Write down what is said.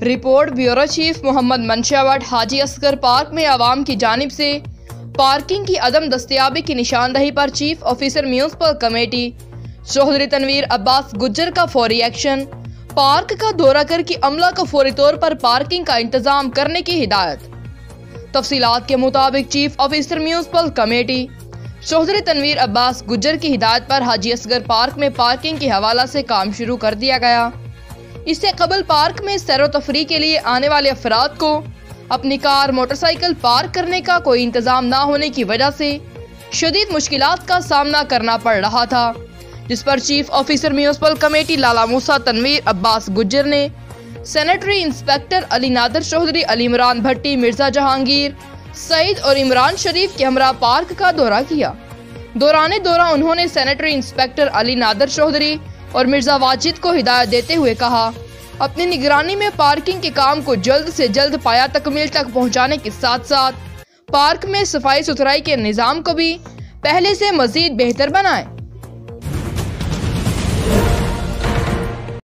Report bureau chief Mohammad Manshawat. Haji Asghar park में आवाम की जानिब से पार्किंग की अदम दस्तयाबी की निशानदही पर chief officer municipal committee Chaudhary Tanveer Abbas Gujjar का फौरी एक्शन। पार्क का दौरा करके अमला को फौरी तौर पर पार्किंग का इंतजाम करने की हिदायत। तफसीलात के मुताबिक chief officer municipal committee Chaudhary Tanveer Abbas Gujjar की हिदायत पर हाजी असगर पार्क में पार्किंग के हवाला से काम शुरू कर दिया गया। इससे कबल पार्क में सैर व तफरीह के लिए आने वाले अफराद को अपनी कार मोटरसाइकिल पार्क करने का कोई इंतजाम ना होने की वजह से शदीद मुश्किलात का सामना करना पड़ रहा था, जिस पर चीफ ऑफिसर म्यूनसिपल कमेटी लाला मूसा तनवीर अब्बास गुज्जर ने सैनिटरी इंस्पेक्टर अली नादर चौधरी, अली इमरान भट्टी, मिर्जा जहांगीर, सईद और इमरान शरीफ के हमरा पार्क का दौरा किया। दौरान दौरा उन्होंने सैनिटरी इंस्पेक्टर अली नादर चौधरी और मिर्जा वाजिद को हिदायत देते हुए कहा, अपनी निगरानी में पार्किंग के काम को जल्द से जल्द पाया तकमील तक पहुंचाने के साथ साथ पार्क में सफाई सुथराई के निज़ाम को भी पहले से मजीद बेहतर बनाएं।